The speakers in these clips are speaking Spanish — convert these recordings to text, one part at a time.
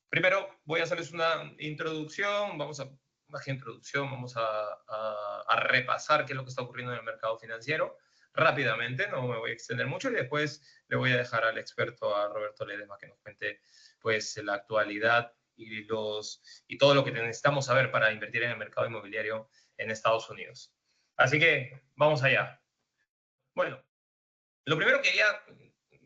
Primero voy a hacerles una introducción, más que introducción, vamos a repasar qué es lo que está ocurriendo en el mercado financiero rápidamente, no me voy a extender mucho y después le voy a dejar al experto, a Roberto Ledesma, que nos cuente pues la actualidad y todo lo que necesitamos saber para invertir en el mercado inmobiliario en Estados Unidos. Así que vamos allá. Bueno, lo primero que quería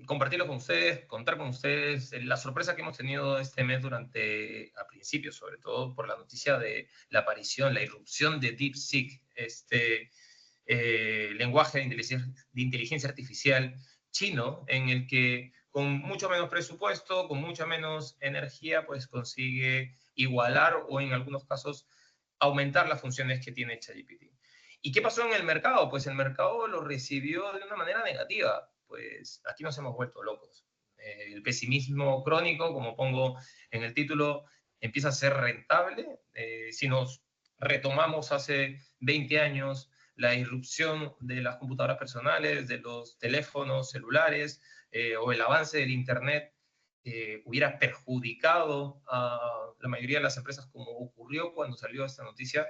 compartirlo con ustedes, contar con ustedes, la sorpresa que hemos tenido este mes a principios, sobre todo por la noticia de la aparición, la irrupción de DeepSeek, lenguaje de inteligencia artificial chino, en el que con mucho menos presupuesto, con mucha menos energía, pues consigue igualar o en algunos casos aumentar las funciones que tiene ChatGPT. ¿Y qué pasó en el mercado? Pues el mercado lo recibió de una manera negativa. Pues aquí nos hemos vuelto locos. El pesimismo crónico, como pongo en el título, empieza a ser rentable. Si nos retomamos hace 20 años, la irrupción de las computadoras personales, de los teléfonos celulares o el avance del Internet hubiera perjudicado a la mayoría de las empresas como ocurrió cuando salió esta noticia,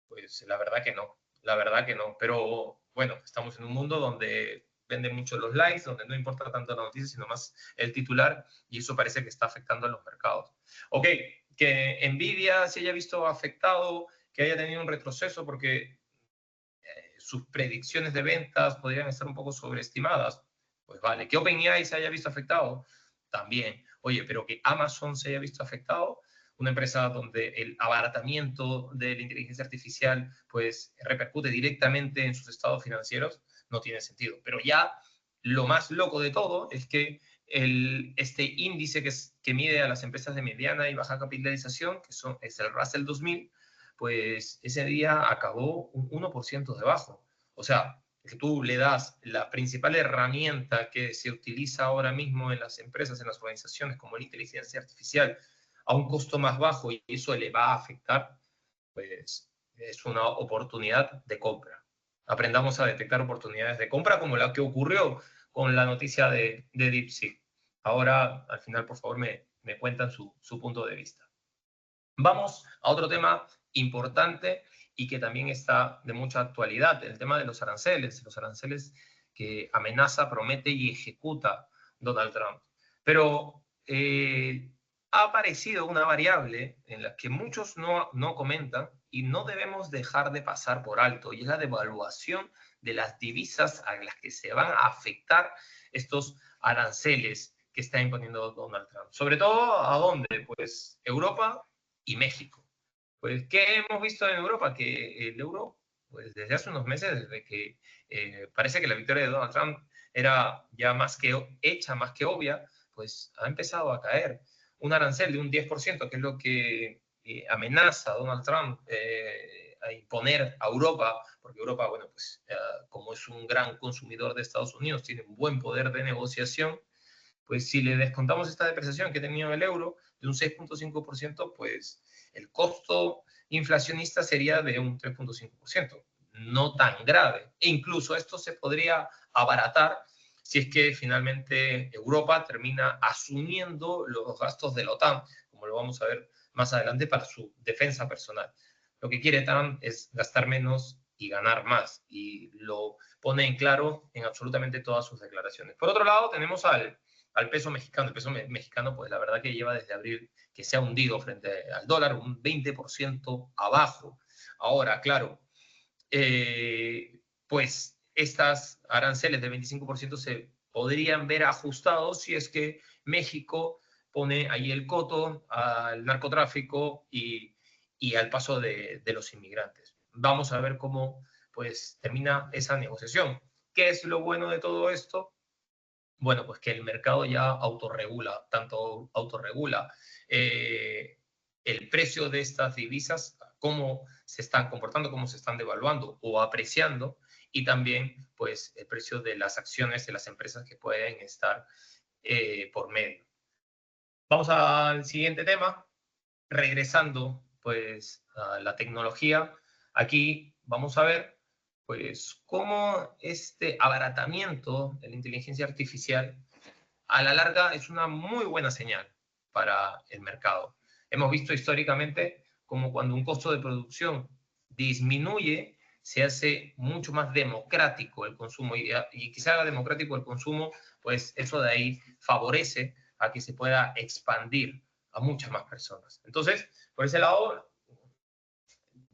pues la verdad que no, la verdad que no. Pero bueno, estamos en un mundo donde venden mucho los likes, donde no importa tanto la noticia, sino más el titular, y eso parece que está afectando a los mercados. Ok, que Nvidia se haya visto afectado, que haya tenido un retroceso porque sus predicciones de ventas podrían estar un poco sobreestimadas, pues vale. Que OpenAI se haya visto afectado, también. Oye, pero que Amazon se haya visto afectado, una empresa donde el abaratamiento de la inteligencia artificial pues repercute directamente en sus estados financieros, no tiene sentido. Pero ya lo más loco de todo es que este índice que mide a las empresas de mediana y baja capitalización, es el Russell 2000, pues ese día acabó un 1% debajo. O sea, que tú le das la principal herramienta que se utiliza ahora mismo en las empresas, en las organizaciones, como la inteligencia artificial, a un costo más bajo y eso le va a afectar, pues es una oportunidad de compra. Aprendamos a detectar oportunidades de compra como la que ocurrió con la noticia de DeepSeek. Ahora, al final, por favor, me cuentan su punto de vista. Vamos a otro tema importante y que también está de mucha actualidad, el tema de los aranceles que amenaza, promete y ejecuta Donald Trump. Pero ha aparecido una variable en la que muchos no comentan y no debemos dejar de pasar por alto, y es la devaluación de las divisas a las que se van a afectar estos aranceles que está imponiendo Donald Trump. Sobre todo, ¿a dónde? Pues Europa y México. Pues, ¿qué hemos visto en Europa? Que el euro, pues desde hace unos meses, desde que parece que la victoria de Donald Trump era ya más que hecha, más que obvia, pues ha empezado a caer. Un arancel de un 10%, que es lo que amenaza a Donald Trump a imponer a Europa, porque Europa, bueno, pues como es un gran consumidor de Estados Unidos, tiene un buen poder de negociación, pues si le descontamos esta depreciación que ha tenido el euro de un 6.5%, pues el costo inflacionista sería de un 3.5%, no tan grave. E incluso esto se podría abaratar si es que finalmente Europa termina asumiendo los gastos de la OTAN, como lo vamos a ver más adelante, para su defensa personal. Lo que quiere Trump es gastar menos y ganar más, y lo pone en claro en absolutamente todas sus declaraciones. Por otro lado, tenemos al peso mexicano. El peso mexicano, pues la verdad que lleva desde abril que se ha hundido frente al dólar, un 20% abajo. Ahora, claro, pues estas aranceles de 25% se podrían ver ajustados si es que México pone ahí el coto al narcotráfico y al paso de los inmigrantes. Vamos a ver cómo pues termina esa negociación. ¿Qué es lo bueno de todo esto? Bueno, pues que el mercado ya autorregula, tanto autorregula el precio de estas divisas, cómo se están comportando, cómo se están devaluando o apreciando, y también pues el precio de las acciones de las empresas que pueden estar por medio. Vamos al siguiente tema, regresando pues a la tecnología. Aquí vamos a ver pues cómo este abaratamiento de la inteligencia artificial a la larga es una muy buena señal para el mercado. Hemos visto históricamente como cuando un costo de producción disminuye, se hace mucho más democrático el consumo, y que se haga democrático el consumo, pues eso de ahí favorece a que se pueda expandir a muchas más personas. Entonces, por ese lado,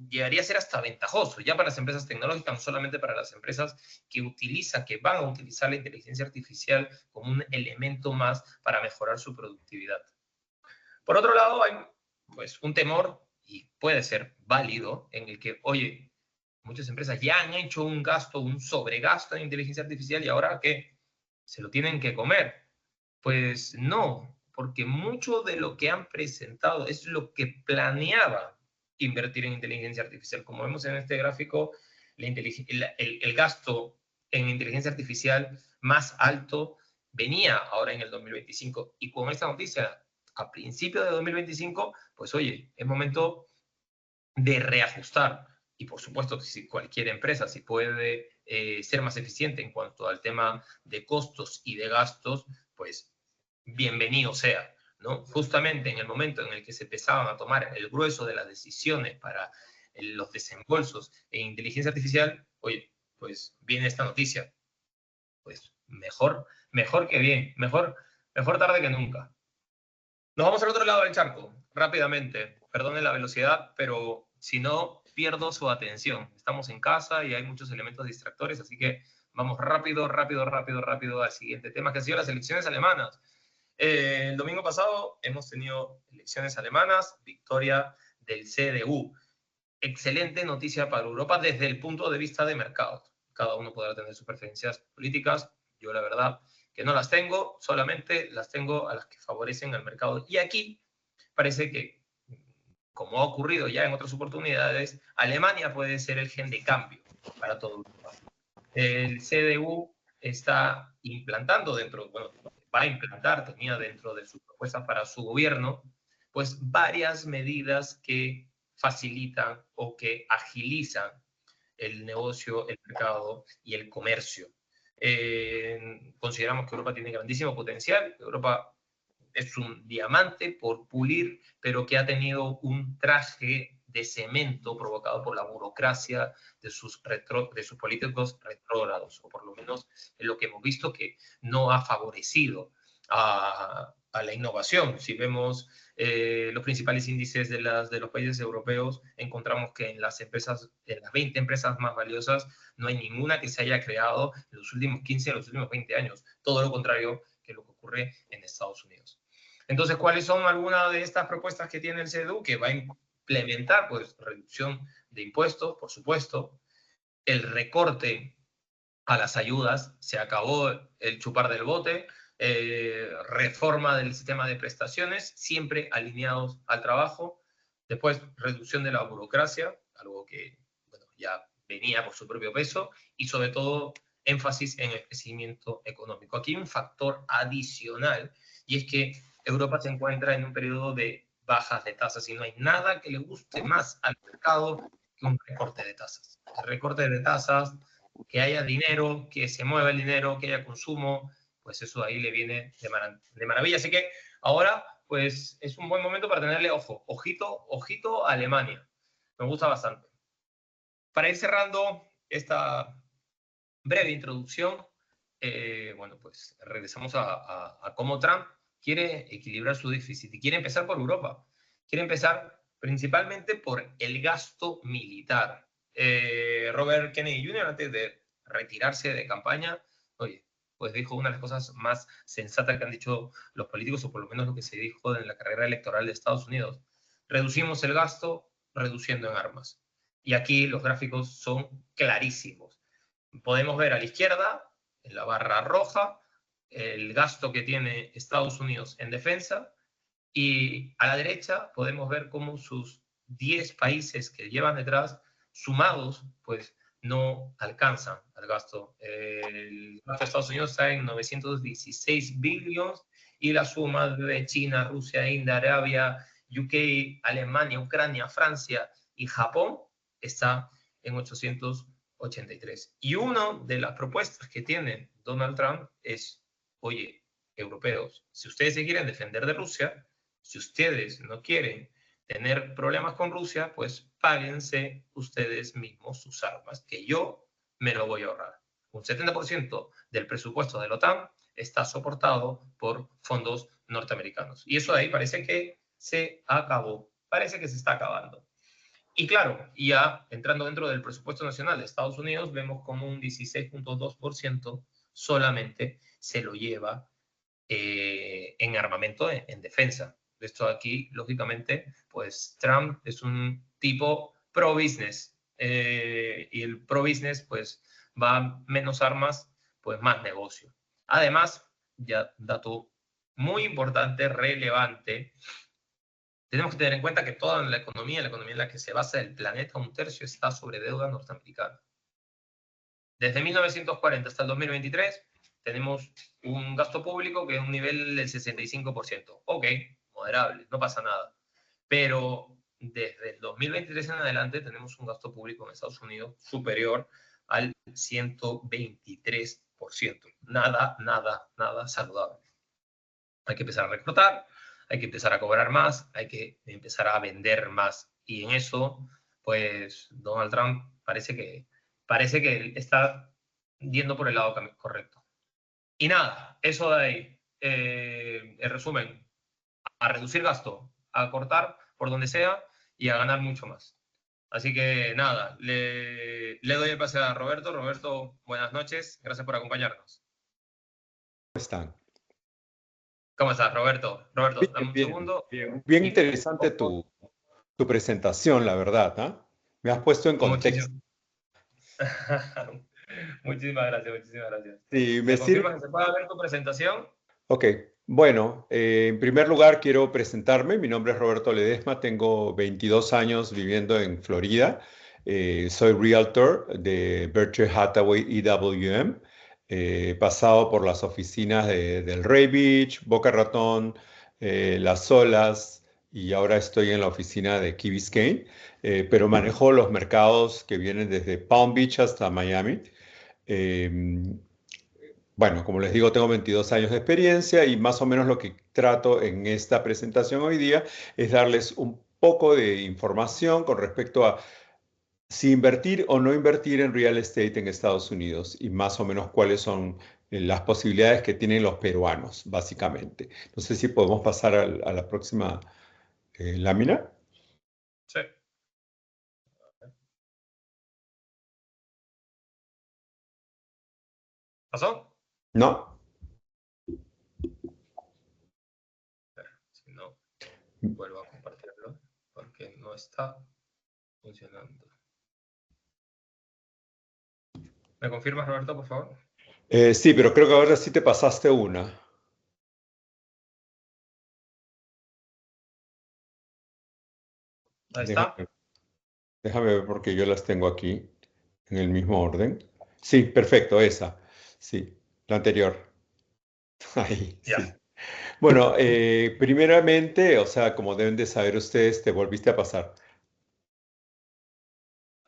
llegaría a ser hasta ventajoso, ya para las empresas tecnológicas, no solamente para las empresas que van a utilizar la inteligencia artificial como un elemento más para mejorar su productividad. Por otro lado, hay pues un temor, y puede ser válido, en el que, oye, muchas empresas ya han hecho un gasto, un sobregasto en inteligencia artificial y ahora ¿qué? ¿Se lo tienen que comer? Pues no, porque mucho de lo que han presentado es lo que planeaba invertir en inteligencia artificial. Como vemos en este gráfico, el gasto en inteligencia artificial más alto venía ahora en el 2025. Y con esta noticia, a principios de 2025, pues oye, es momento de reajustar. Y por supuesto, si cualquier empresa, si puede ser más eficiente en cuanto al tema de costos y de gastos, pues bienvenido sea, ¿no? Justamente en el momento en el que se empezaban a tomar el grueso de las decisiones para los desembolsos en inteligencia artificial, oye, pues viene esta noticia. Pues mejor que bien, mejor tarde que nunca. Nos vamos al otro lado del charco, rápidamente. Perdonen la velocidad, pero si no, pierdo su atención. Estamos en casa y hay muchos elementos distractores, así que vamos rápido al siguiente tema, que ha sido las elecciones alemanas. El domingo pasado hemos tenido elecciones alemanas, victoria del CDU. Excelente noticia para Europa desde el punto de vista de mercado. Cada uno podrá tener sus preferencias políticas. Yo, la verdad, que no las tengo, solamente las tengo a las que favorecen al mercado. Y aquí parece que, como ha ocurrido ya en otras oportunidades, Alemania puede ser el gen de cambio para todo Europa. El CDU está implantando va a implantar, tenía dentro de sus propuestas para su gobierno, pues varias medidas que facilitan o que agilizan el negocio, el mercado y el comercio. Consideramos que Europa tiene grandísimo potencial. Europa es un diamante por pulir, pero que ha tenido un traje de cemento provocado por la burocracia de sus políticos retrógrados, o por lo menos es lo que hemos visto que no ha favorecido a la innovación. Si vemos los principales índices de los países europeos, encontramos que en las 20 empresas más valiosas, no hay ninguna que se haya creado en los últimos 15, en los últimos 20 años. Todo lo contrario que lo que ocurre en Estados Unidos. Entonces, ¿cuáles son algunas de estas propuestas que tiene el CDU? Que va a implementar, pues, reducción de impuestos, por supuesto, el recorte a las ayudas, se acabó el chupar del bote, reforma del sistema de prestaciones, siempre alineados al trabajo, después reducción de la burocracia, algo que bueno, ya venía por su propio peso, y sobre todo énfasis en el crecimiento económico. Aquí hay un factor adicional, y es que Europa se encuentra en un periodo de bajas de tasas y no hay nada que le guste más al mercado que un recorte de tasas. El recorte de tasas, que haya dinero, que se mueva el dinero, que haya consumo, pues eso ahí le viene de maravilla. Así que ahora, pues es un buen momento para tenerle ojito a Alemania. Me gusta bastante. Para ir cerrando esta breve introducción, bueno, pues regresamos a cómo Trump quiere equilibrar su déficit y quiere empezar por Europa. Quiere empezar principalmente por el gasto militar. Robert Kennedy Jr., antes de retirarse de campaña, oye, pues dijo una de las cosas más sensatas que han dicho los políticos, o por lo menos lo que se dijo en la carrera electoral de Estados Unidos. Reducimos el gasto reduciendo en armas. Y aquí los gráficos son clarísimos. Podemos ver a la izquierda, en la barra roja, el gasto que tiene Estados Unidos en defensa, y a la derecha podemos ver cómo sus 10 países que llevan detrás, sumados, pues no alcanzan al gasto. El gasto de Estados Unidos está en 916 billones y la suma de China, Rusia, India, Arabia, UK, Alemania, Ucrania, Francia y Japón está en 883. Y una de las propuestas que tiene Donald Trump es, oye, europeos, si ustedes se quieren defender de Rusia, Si ustedes no quieren tener problemas con Rusia, pues páguense ustedes mismos sus armas, que yo me lo voy a ahorrar. Un 70% del presupuesto de la OTAN está soportado por fondos norteamericanos. Y eso de ahí parece que se acabó, parece que se está acabando. Y claro, ya entrando dentro del presupuesto nacional de Estados Unidos, vemos como un 16.2% solamente se lo lleva en armamento, en defensa. Esto aquí, lógicamente, pues Trump es un tipo pro-business, y el pro-business, pues va menos armas, pues más negocio. Además, ya dato muy importante, relevante, tenemos que tener en cuenta que toda la economía en la que se basa el planeta, un tercio está sobre deuda norteamericana. Desde 1940 hasta el 2023 tenemos un gasto público que es un nivel del 65%. Ok, moderable, no pasa nada. Pero desde el 2023 en adelante tenemos un gasto público en Estados Unidos superior al 123%. Nada, nada, nada saludable. Hay que empezar a recortar, hay que empezar a cobrar más, hay que empezar a vender más. Y en eso, pues Donald Trump parece que está yendo por el lado correcto. Y nada, eso de ahí. En resumen, a reducir gasto, a cortar por donde sea y a ganar mucho más. Así que nada, le doy el pase a Roberto. Roberto, buenas noches. Gracias por acompañarnos. ¿Cómo están? ¿Cómo estás, Roberto? Roberto, dame un Bien, segundo. bien interesante tu presentación, la verdad, ¿ah? Me has puesto en Muchísimo. contexto. Muchísimas gracias, muchísimas gracias. Sí, me ¿Me sirve. confirmas que se puede ver tu presentación? Ok, bueno, en primer lugar quiero presentarme. Mi nombre es Roberto Ledesma, tengo 22 años viviendo en Florida. Soy realtor de Berkshire Hathaway EWM. He pasado por las oficinas del Ray Beach, Boca Ratón, Las Olas y ahora estoy en la oficina de Key Biscayne, pero manejo los mercados que vienen desde Palm Beach hasta Miami. Em, bueno, como les digo, tengo 22 años de experiencia y más o menos lo que trato en esta presentación hoy día es darles un poco de información con respecto a si invertir o no invertir en real estate en Estados Unidos y más o menos cuáles son las posibilidades que tienen los peruanos, básicamente. No sé si podemos pasar a la próxima lámina. Sí. ¿Pasó? No. Si no, vuelvo a compartirlo porque no está funcionando. ¿Me confirmas, Roberto, por favor? Sí, pero creo que ahora sí te pasaste una. Ahí está. Déjame, déjame ver porque yo las tengo aquí en el mismo orden. Sí, perfecto, esa. Sí, la anterior. Ahí, Ya. sí. Bueno, primeramente, o sea, como deben de saber ustedes, te volviste a pasar.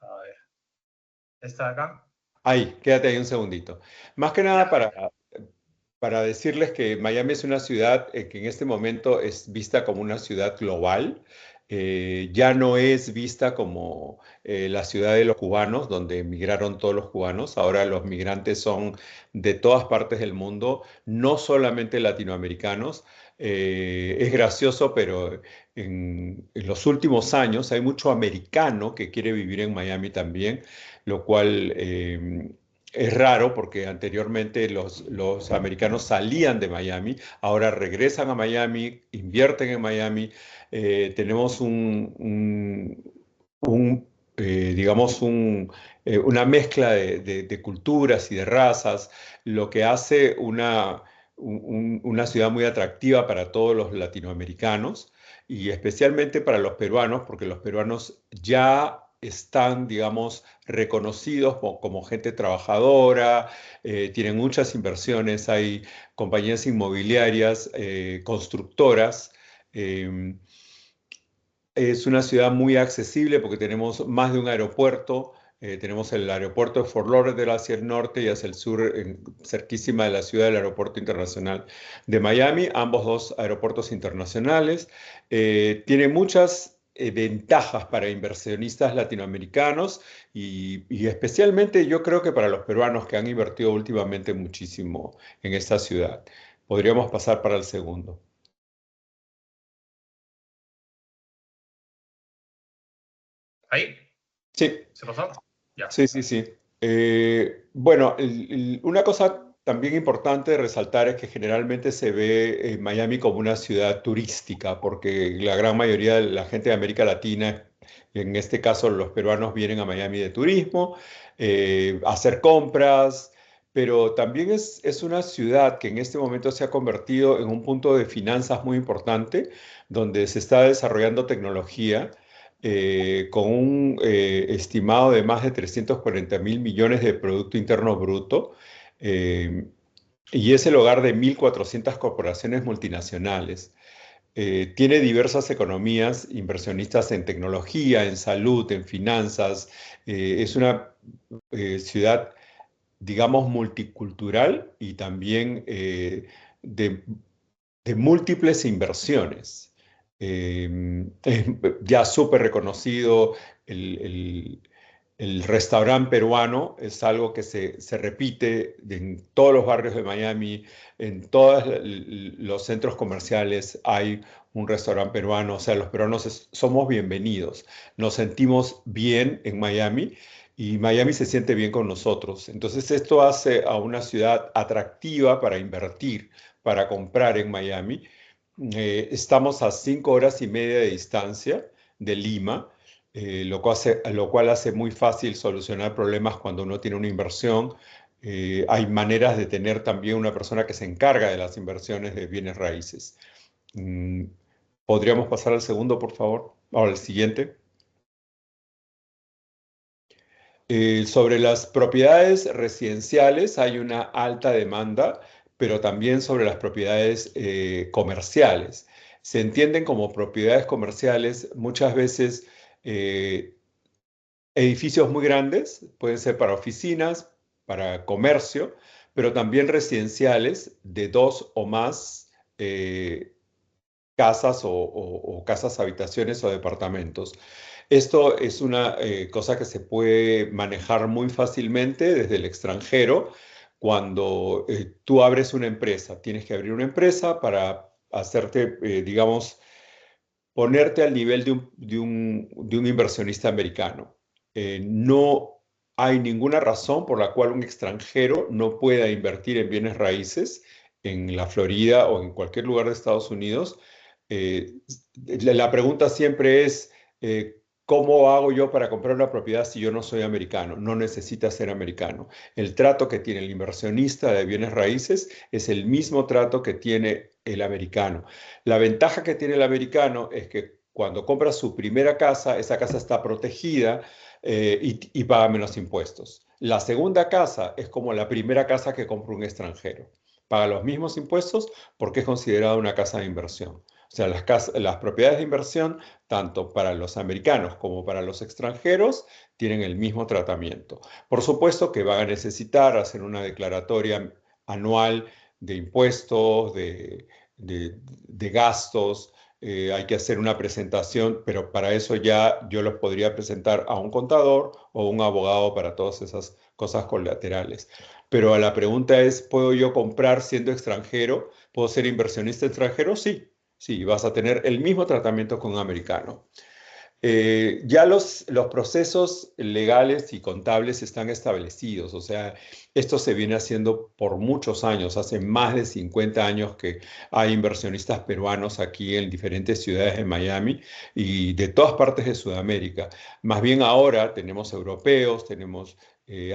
A ver. ¿Está acá? Ahí, quédate ahí un segundito. Más que nada Ya. para decirles que Miami es una ciudad que en este momento es vista como una ciudad global. Ya no es vista como la ciudad de los cubanos, donde emigraron todos los cubanos. Ahora los migrantes son de todas partes del mundo, no solamente latinoamericanos. Es gracioso, pero en los últimos años hay mucho americano que quiere vivir en Miami también, lo cual es raro porque anteriormente los americanos salían de Miami, ahora regresan a Miami, invierten en Miami. Tenemos digamos, una mezcla de culturas y de razas, lo que hace una ciudad muy atractiva para todos los latinoamericanos y especialmente para los peruanos, porque los peruanos ya están, digamos, reconocidos como gente trabajadora, tienen muchas inversiones, hay compañías inmobiliarias, constructoras. eh, es una ciudad muy accesible porque tenemos más de un aeropuerto, Tenemos el aeropuerto de Fort Lauderdale hacia el norte y hacia el sur, cerquísima de la ciudad, del Aeropuerto Internacional de Miami, ambos dos aeropuertos internacionales. Tiene muchas ventajas para inversionistas latinoamericanos y especialmente yo creo que para los peruanos que han invertido últimamente muchísimo en esta ciudad. Podríamos pasar para el segundo. ¿Ahí? Sí. ¿Se pasó? Ya. Sí, sí, sí. Bueno, una cosa también importante de resaltar es que generalmente se ve Miami como una ciudad turística, porque la gran mayoría de la gente de América Latina, en este caso los peruanos, vienen a Miami de turismo, a hacer compras, pero también es una ciudad que en este momento se ha convertido en un punto de finanzas muy importante, donde se está desarrollando tecnología con un estimado de más de 340.000 millones de Producto Interno Bruto, eh, y es el hogar de 1.400 corporaciones multinacionales. Tiene diversas economías, inversionistas en tecnología, en salud, en finanzas. Es una ciudad, digamos, multicultural y también de múltiples inversiones. Es ya súper reconocido el, el- el restaurante peruano, es algo que se repite en todos los barrios de Miami, en todos los centros comerciales hay un restaurante peruano, o sea, los peruanos somos bienvenidos, nos sentimos bien en Miami y Miami se siente bien con nosotros. Entonces esto hace a una ciudad atractiva para invertir, para comprar en Miami. Estamos a 5 horas y media de distancia de Lima, lo cual hace muy fácil solucionar problemas cuando uno tiene una inversión. Hay maneras de tener también una persona que se encarga de las inversiones de bienes raíces. Mm, ¿Podríamos pasar al segundo, por favor? Ahora, el siguiente. Sobre las propiedades residenciales hay una alta demanda, pero también sobre las propiedades comerciales. Se entienden como propiedades comerciales muchas veces eh, edificios muy grandes, pueden ser para oficinas, para comercio, pero también residenciales de dos o más casas o casas, habitaciones o departamentos. Esto es una cosa que se puede manejar muy fácilmente desde el extranjero. Cuando tú abres una empresa, tienes que abrir una empresa para hacerte, digamos, ponerte al nivel de un inversionista americano. No hay ninguna razón por la cual un extranjero no pueda invertir en bienes raíces en la Florida o en cualquier lugar de Estados Unidos. Eh, la pregunta siempre es, ¿cómo hago yo para comprar una propiedad si yo no soy americano? No necesita ser americano. El trato que tiene el inversionista de bienes raíces es el mismo trato que tiene el americano. La ventaja que tiene el americano es que cuando compra su primera casa, esa casa está protegida y paga menos impuestos. La segunda casa es como la primera casa que compra un extranjero. Paga los mismos impuestos porque es considerada una casa de inversión. O sea, las propiedades de inversión, tanto para los americanos como para los extranjeros, tienen el mismo tratamiento. Por supuesto que van a necesitar hacer una declaratoria anual de impuestos, de gastos, hay que hacer una presentación, pero para eso ya yo los podría presentar a un contador o un abogado para todas esas cosas colaterales. Pero la pregunta es, ¿puedo yo comprar siendo extranjero? ¿Puedo ser inversionista extranjero? Sí, sí, vas a tener el mismo tratamiento con un americano. Ya los procesos legales y contables están establecidos, o sea, esto se viene haciendo por muchos años, hace más de 50 años que hay inversionistas peruanos aquí en diferentes ciudades de Miami y de todas partes de Sudamérica. Más bien ahora tenemos europeos, tenemos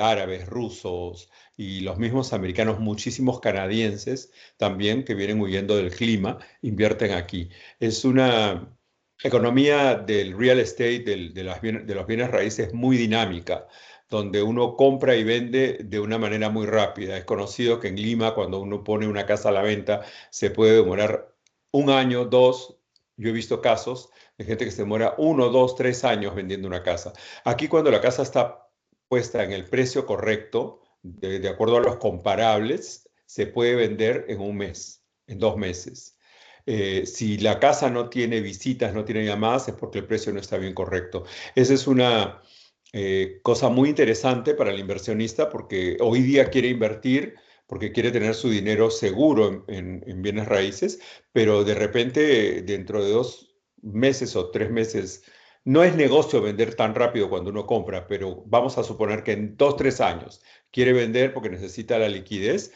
árabes, rusos y los mismos americanos, muchísimos canadienses también que vienen huyendo del clima, invierten aquí. Es una economía del real estate, de los bienes raíces muy dinámica, donde uno compra y vende de una manera muy rápida. Es conocido que en Lima, cuando uno pone una casa a la venta, se puede demorar un año, dos. Yo he visto casos de gente que se demora 1, 2, 3 años vendiendo una casa. Aquí, cuando la casa está puesta en el precio correcto, de acuerdo a los comparables, se puede vender en un mes, en 2 meses. Si la casa no tiene visitas, no tiene llamadas, es porque el precio no está bien correcto. Esa es una cosa muy interesante para el inversionista porque hoy día quiere invertir porque quiere tener su dinero seguro en bienes raíces, pero de repente dentro de 2 meses o 3 meses no es negocio vender tan rápido cuando uno compra, pero vamos a suponer que en 2, 3 años quiere vender porque necesita la liquidez.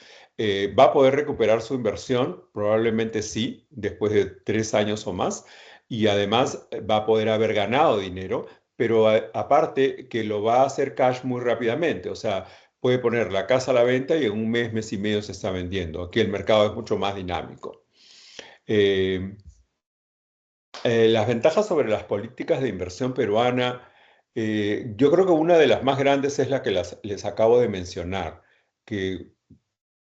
¿Va a poder recuperar su inversión? Probablemente sí, después de 3 años o más, y además va a poder haber ganado dinero, pero aparte que lo va a hacer cash muy rápidamente, o sea, puede poner la casa a la venta y en un mes, mes y medio se está vendiendo. Aquí el mercado es mucho más dinámico. Eh, las ventajas sobre las políticas de inversión peruana, yo creo que una de las más grandes es la que les acabo de mencionar, que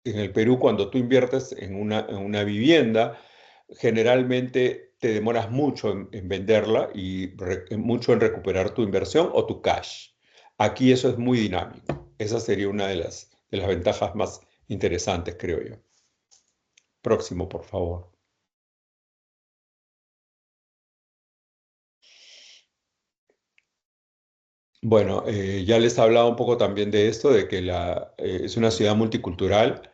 en el Perú cuando tú inviertes en una vivienda, generalmente te demoras mucho en venderla y mucho en recuperar tu inversión o tu cash. Aquí eso es muy dinámico. Esa sería una de las ventajas más interesantes, creo yo. Próximo, por favor. Bueno, ya les he hablado un poco también de esto, de que es una ciudad multicultural.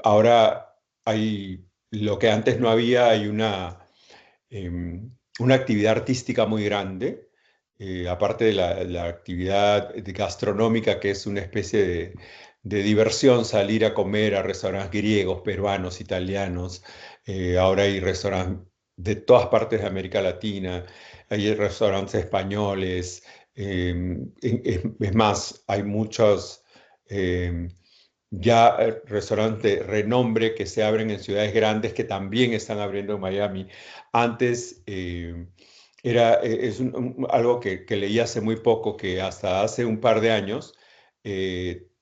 Ahora hay lo que antes no había, hay una actividad artística muy grande, aparte de la actividad gastronómica, que es una especie de diversión, salir a comer a restaurantes griegos, peruanos, italianos. Ahora hay restaurantes de todas partes de América Latina, hay restaurantes españoles. Es más, hay muchos ya restaurantes de renombre que se abren en ciudades grandes que también están abriendo en Miami. Antes algo que leí hace muy poco, que hasta hace un par de años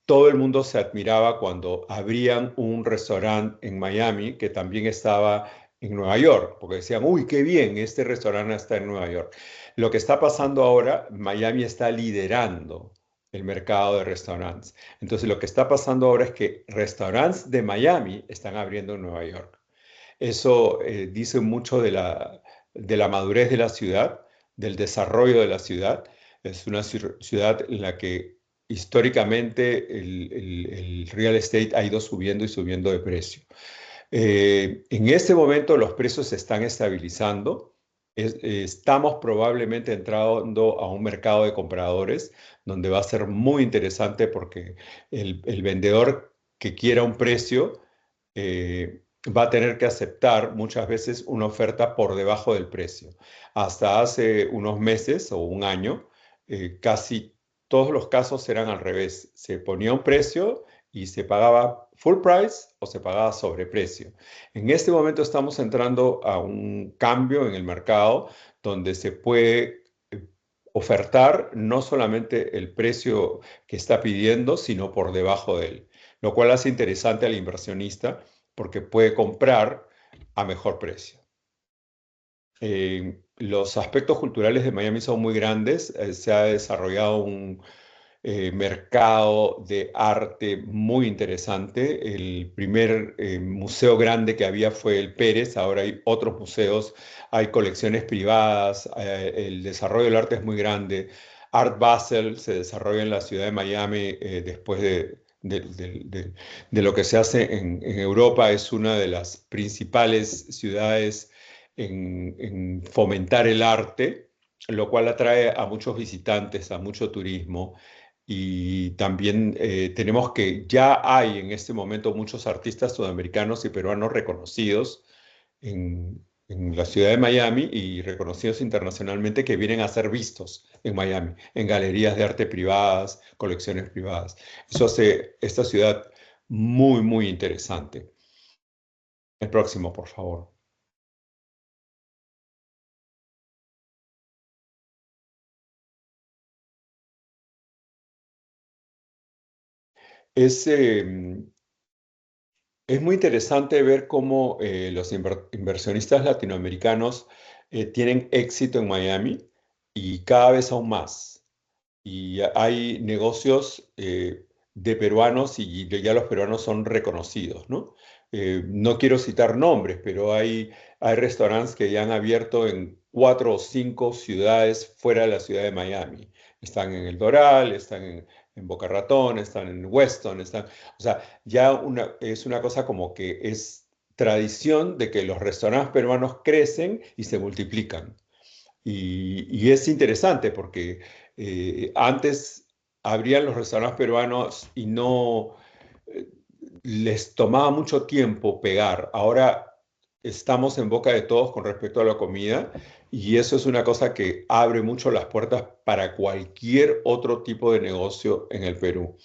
todo el mundo se admiraba cuando abrían un restaurante en Miami que también estaba en Nueva York, porque decían, uy, qué bien, este restaurante está en Nueva York. Lo que está pasando ahora, Miami está liderando el mercado de restaurantes. Entonces, lo que está pasando ahora es que restaurantes de Miami están abriendo en Nueva York. Eso dice mucho de la madurez de la ciudad, del desarrollo de la ciudad. Es una ciudad en la que históricamente el real estate ha ido subiendo y subiendo de precio. En este momento los precios se están estabilizando. Estamos probablemente entrando a un mercado de compradores donde va a ser muy interesante porque el vendedor que quiera un precio va a tener que aceptar muchas veces una oferta por debajo del precio. Hasta hace unos meses o un año, casi todos los casos eran al revés. Se ponía un precio y se pagaba full price o se pagaba sobreprecio. En este momento estamos entrando a un cambio en el mercado donde se puede ofertar no solamente el precio que está pidiendo, sino por debajo de él, lo cual hace interesante al inversionista porque puede comprar a mejor precio. Los aspectos culturales de Miami son muy grandes. Se ha desarrollado un mercado de arte muy interesante. El primer museo grande que había fue el Pérez, ahora hay otros museos, hay colecciones privadas, el desarrollo del arte es muy grande. Art Basel se desarrolla en la ciudad de Miami después de lo que se hace en Europa. Es una de las principales ciudades en fomentar el arte, lo cual atrae a muchos visitantes, a mucho turismo. Y también tenemos que ya hay en este momento muchos artistas sudamericanos y peruanos reconocidos en la ciudad de Miami y reconocidos internacionalmente que vienen a ser vistos en Miami, en galerías de arte privadas, colecciones privadas. Eso hace esta ciudad muy, muy interesante. El próximo, por favor. Es, es muy interesante ver cómo los inversionistas latinoamericanos tienen éxito en Miami y cada vez aún más. y hay negocios de peruanos y ya los peruanos son reconocidos, ¿no? No quiero citar nombres, pero hay restaurantes que ya han abierto en 4 o 5 ciudades fuera de la ciudad de Miami. Están en El Doral, están en Boca Ratón, están en Weston, o sea, ya es una cosa como que es tradición de que los restaurantes peruanos crecen y se multiplican. Y es interesante porque antes abrían los restaurantes peruanos y no eh, les tomaba mucho tiempo pegar. Ahora estamos en boca de todos con respecto a la comida y eso es una cosa que abre mucho las puertas para cualquier otro tipo de negocio en el Perú.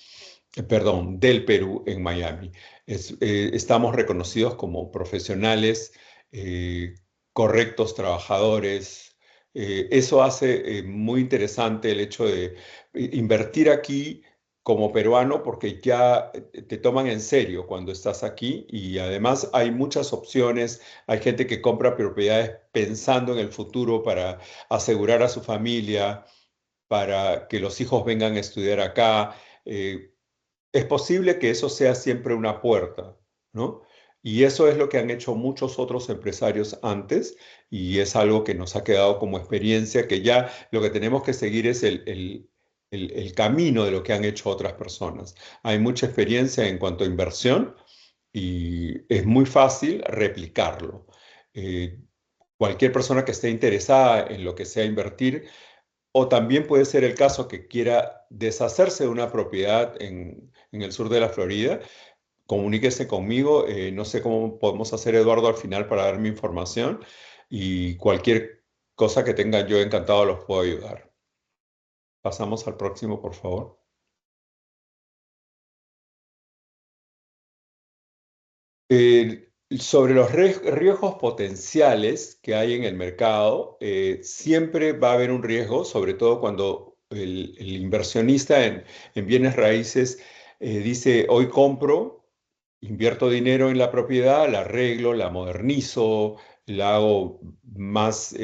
Perdón, del Perú en Miami. Estamos reconocidos como profesionales, eh, correctos trabajadores. Eso hace muy interesante el hecho de invertir aquí como peruano porque ya te toman en serio cuando estás aquí y además hay muchas opciones. Hay gente que compra propiedades pensando en el futuro para asegurar a su familia, para que los hijos vengan a estudiar acá. Es posible que eso sea siempre una puerta, ¿no? Y eso es lo que han hecho muchos otros empresarios antes y es algo que nos ha quedado como experiencia, que ya lo que tenemos que seguir es el camino de lo que han hecho otras personas. Hay mucha experiencia en cuanto a inversión y es muy fácil replicarlo. Eh, Cualquier persona que esté interesada en lo que sea invertir o también puede ser el caso que quiera deshacerse de una propiedad en el sur de la Florida. Comuníquese conmigo. No sé cómo podemos hacer, Eduardo, al final para dar mi información. Y cualquier cosa que tenga, yo encantado los puedo ayudar. Pasamos al próximo, por favor. Sobre los riesgos potenciales que hay en el mercado, siempre va a haber un riesgo, sobre todo cuando el inversionista en bienes raíces dice, hoy compro, invierto dinero en la propiedad, la arreglo, la modernizo, la hago más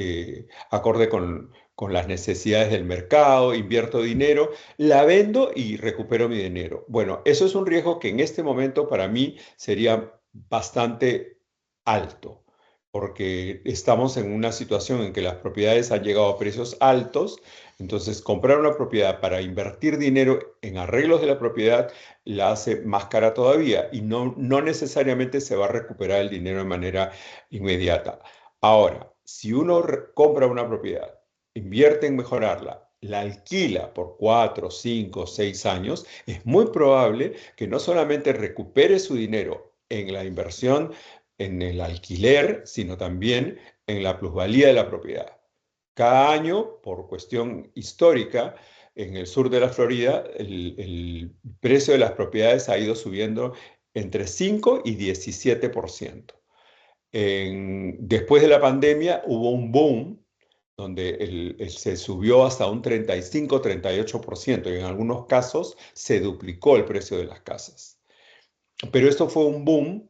acorde con las necesidades del mercado, invierto dinero, la vendo y recupero mi dinero. Bueno, eso es un riesgo que en este momento para mí sería bastante alto, porque estamos en una situación en que las propiedades han llegado a precios altos, entonces comprar una propiedad para invertir dinero en arreglos de la propiedad la hace más cara todavía y no necesariamente se va a recuperar el dinero de manera inmediata. Ahora, si uno compra una propiedad, invierte en mejorarla, la alquila por 4, 5, 6 años, es muy probable que no solamente recupere su dinero en la inversión, en el alquiler, sino también en la plusvalía de la propiedad. Cada año, por cuestión histórica, en el sur de la Florida, el precio de las propiedades ha ido subiendo entre 5 y 17%. Después de la pandemia hubo un boom donde se subió hasta un 35-38% y en algunos casos se duplicó el precio de las casas. Pero esto fue un boom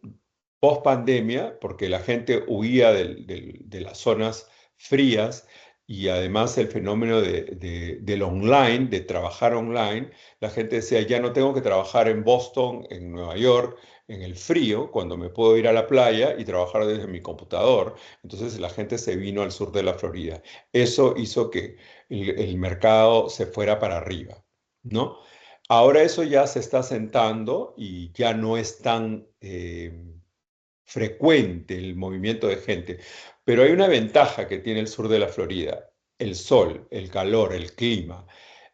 post pandemia porque la gente huía de las zonas frías y además el fenómeno del online, de trabajar online. La gente decía, ya no tengo que trabajar en Boston, en Nueva York, en el frío, cuando me puedo ir a la playa y trabajar desde mi computador. Entonces la gente se vino al sur de la Florida. Eso hizo que el mercado se fuera para arriba, ¿no? Ahora eso ya se está sentando y ya no es tan frecuente el movimiento de gente. Pero hay una ventaja que tiene el sur de la Florida: el sol, el calor, el clima.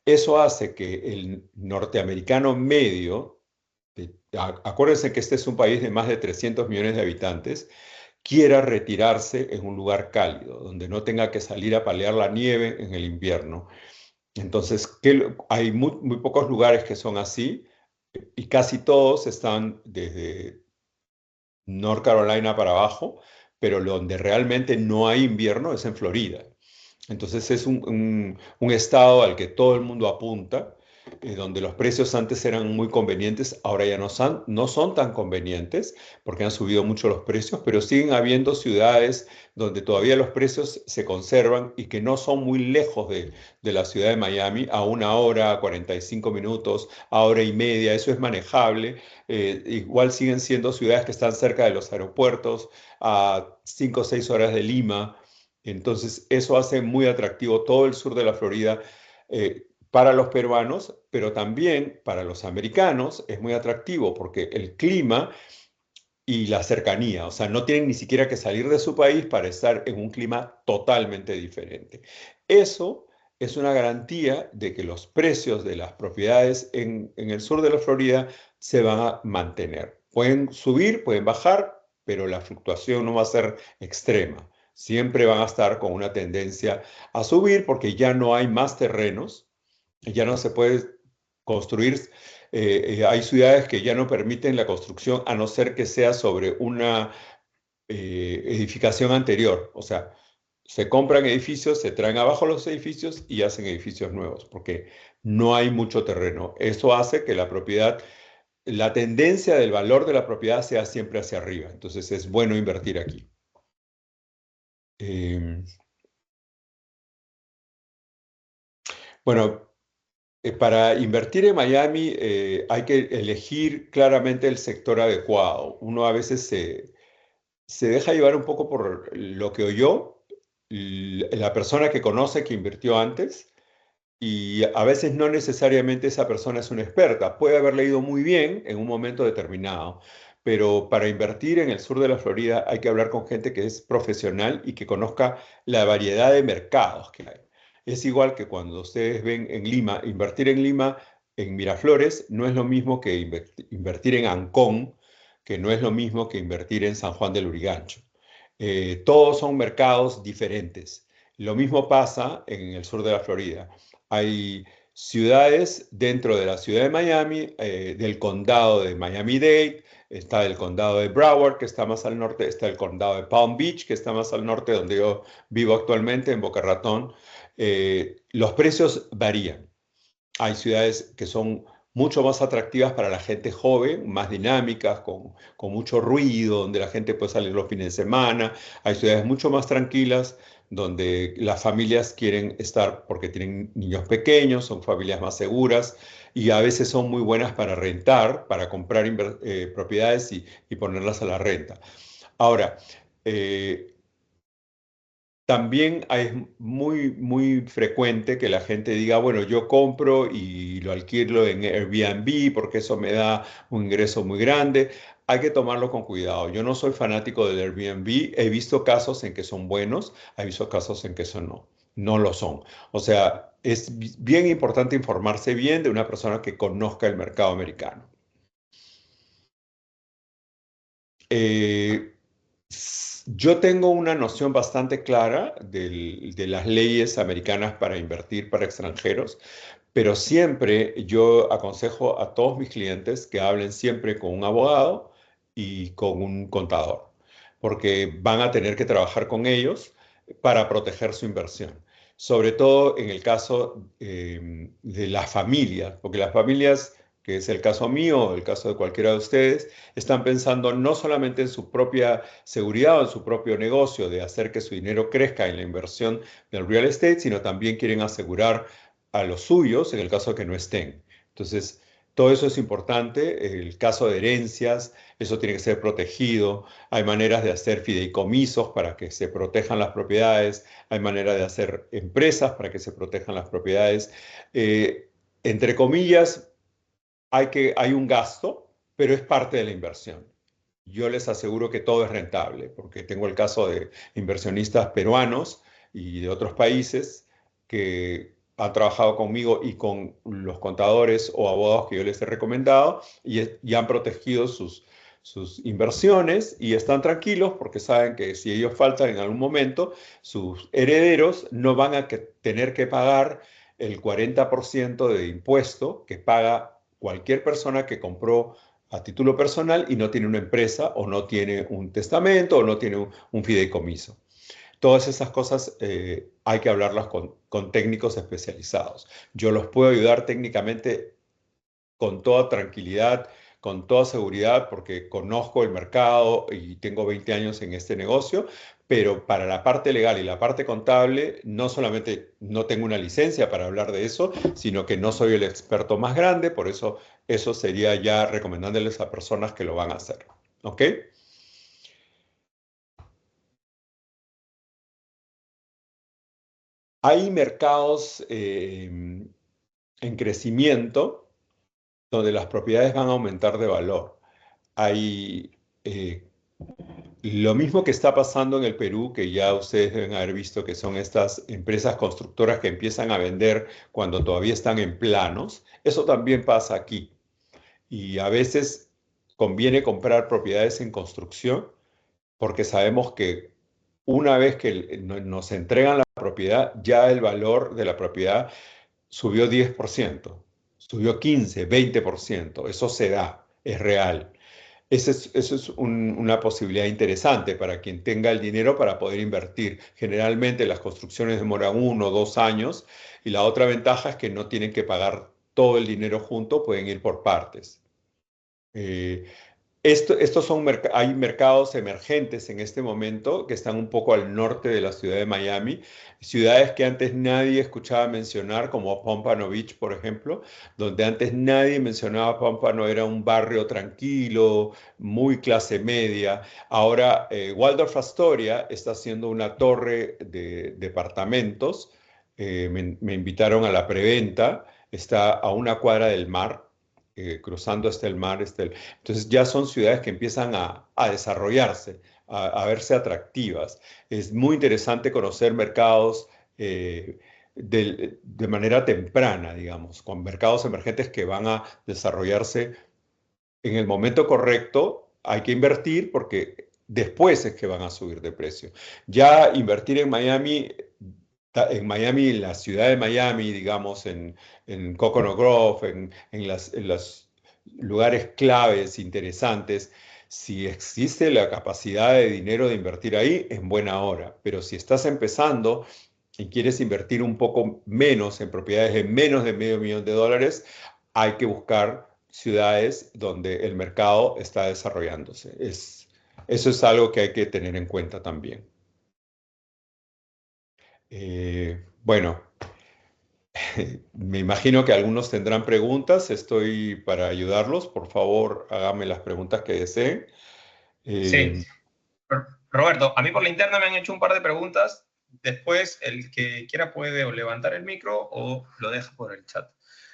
Eso hace que el norteamericano medio, acuérdense que este es un país de más de 300 millones de habitantes, quiera retirarse en un lugar cálido, donde no tenga que salir a palear la nieve en el invierno. Entonces, hay muy pocos lugares que son así y casi todos están desde North Carolina para abajo, pero donde realmente no hay invierno es en Florida. Entonces es un estado al que todo el mundo apunta, donde los precios antes eran muy convenientes, ahora ya no son tan convenientes porque han subido mucho los precios, pero siguen habiendo ciudades donde todavía los precios se conservan y que no son muy lejos de la ciudad de Miami, a 1 hora, 45 minutos, a hora y media, eso es manejable. Igual siguen siendo ciudades que están cerca de los aeropuertos, a 5 o 6 horas de Lima. Entonces, eso hace muy atractivo todo el sur de la Florida. Para los peruanos, pero también para los americanos es muy atractivo porque el clima y la cercanía, o sea, no tienen ni siquiera que salir de su país para estar en un clima totalmente diferente. Eso es una garantía de que los precios de las propiedades en el sur de la Florida se van a mantener. Pueden subir, pueden bajar, pero la fluctuación no va a ser extrema. Siempre van a estar con una tendencia a subir porque ya no hay más terrenos, ya no se puede construir. Hay ciudades que ya no permiten la construcción a no ser que sea sobre una edificación anterior. O sea, se compran edificios, se traen abajo los edificios y hacen edificios nuevos, porque no hay mucho terreno. Eso hace que la propiedad, la tendencia del valor de la propiedad sea siempre hacia arriba. Entonces es bueno invertir aquí. Eh, bueno, para invertir en Miami hay que elegir claramente el sector adecuado. Uno a veces se deja llevar un poco por lo que oyó la persona que conoce que invirtió antes y a veces no necesariamente esa persona es una experta. Puede haber leído muy bien en un momento determinado, pero para invertir en el sur de la Florida hay que hablar con gente que es profesional y que conozca la variedad de mercados que hay. Es igual que cuando ustedes ven en Lima, invertir en Lima, en Miraflores, no es lo mismo que invertir en Ancón, que no es lo mismo que invertir en San Juan del Urigancho. Todos son mercados diferentes. Lo mismo pasa en el sur de la Florida. Hay ciudades dentro de la ciudad de Miami, del condado de Miami-Dade, está el condado de Broward, que está más al norte, está el condado de Palm Beach, que está más al norte, donde yo vivo actualmente, en Boca Ratón. Los precios varían. Hay ciudades que son mucho más atractivas para la gente joven, más dinámicas, con mucho ruido, donde la gente puede salir los fines de semana. Hay ciudades mucho más tranquilas, donde las familias quieren estar porque tienen niños pequeños, son familias más seguras y a veces son muy buenas para rentar, para comprar propiedades y ponerlas a la renta. Ahora, eh, también es muy frecuente que la gente diga, bueno, yo compro y lo alquilo en Airbnb porque eso me da un ingreso muy grande. Hay que tomarlo con cuidado. Yo no soy fanático del Airbnb. He visto casos en que son buenos, he visto casos en que eso no lo son. O sea, es bien importante informarse bien de una persona que conozca el mercado americano. Eh, Yo tengo una noción bastante clara de las leyes americanas para invertir para extranjeros, pero siempre yo aconsejo a todos mis clientes que hablen siempre con un abogado y con un contador, porque van a tener que trabajar con ellos para proteger su inversión. Sobre todo en el caso de las familias, porque las familias, que es el caso mío o el caso de cualquiera de ustedes, están pensando no solamente en su propia seguridad o en su propio negocio de hacer que su dinero crezca en la inversión del real estate, sino también quieren asegurar a los suyos en el caso de que no estén. Entonces, todo eso es importante. El caso de herencias, eso tiene que ser protegido. Hay maneras de hacer fideicomisos para que se protejan las propiedades. Hay maneras de hacer empresas para que se protejan las propiedades. Entre comillas, hay un gasto, pero es parte de la inversión. Yo les aseguro que todo es rentable, porque tengo el caso de inversionistas peruanos y de otros países que han trabajado conmigo y con los contadores o abogados que yo les he recomendado y han protegido sus inversiones y están tranquilos porque saben que si ellos faltan en algún momento, sus herederos no van a tener que pagar el 40% de impuesto que paga cualquier persona que compró a título personal y no tiene una empresa o no tiene un testamento o no tiene un fideicomiso. Todas esas cosas hay que hablarlas con técnicos especializados. Yo los puedo ayudar técnicamente con toda tranquilidad, con toda seguridad, porque conozco el mercado y tengo 20 años en este negocio, pero para la parte legal y la parte contable, no solamente no tengo una licencia para hablar de eso, sino que no soy el experto más grande, por eso eso sería ya recomendándoles a personas que lo van a hacer. ¿Ok? Hay mercados en crecimiento donde las propiedades van a aumentar de valor. Hay lo mismo que está pasando en el Perú, que ya ustedes deben haber visto que son estas empresas constructoras que empiezan a vender cuando todavía están en planos. Eso también pasa aquí. Y a veces conviene comprar propiedades en construcción porque sabemos que una vez que nos entregan la propiedad, ya el valor de la propiedad subió 10%, subió 15, 20%. Eso se da, es real. Eso es una posibilidad interesante para quien tenga el dinero para poder invertir. Generalmente las construcciones demoran 1 o 2 años y la otra ventaja es que no tienen que pagar todo el dinero junto, pueden ir por partes. Eh, hay mercados emergentes en este momento que están un poco al norte de la ciudad de Miami, ciudades que antes nadie escuchaba mencionar, como Pompano Beach, por ejemplo, donde antes nadie mencionaba Pompano, era un barrio tranquilo, muy clase media. Ahora, Waldorf Astoria está haciendo una torre de departamentos. Me invitaron a la preventa, está a una cuadra del mar. Cruzando hasta el mar, entonces ya son ciudades que empiezan a desarrollarse, a verse atractivas. Es muy interesante conocer mercados de manera temprana, digamos, con mercados emergentes que van a desarrollarse en el momento correcto. Hay que invertir porque después es que van a subir de precio. Ya invertir en Miami, en la ciudad de Miami, digamos, en Coconut Grove, en los lugares claves, interesantes, si existe la capacidad de dinero de invertir ahí, en buena hora. Pero si estás empezando y quieres invertir un poco menos en propiedades de menos de $500,000, hay que buscar ciudades donde el mercado está desarrollándose. Eso es algo que hay que tener en cuenta también. Bueno, me imagino que algunos tendrán preguntas. Estoy para ayudarlos. Por favor, háganme las preguntas que deseen. Sí. Roberto, a mí por la interna me han hecho un par de preguntas. Después, el que quiera puede o levantar el micro o lo deja por el chat.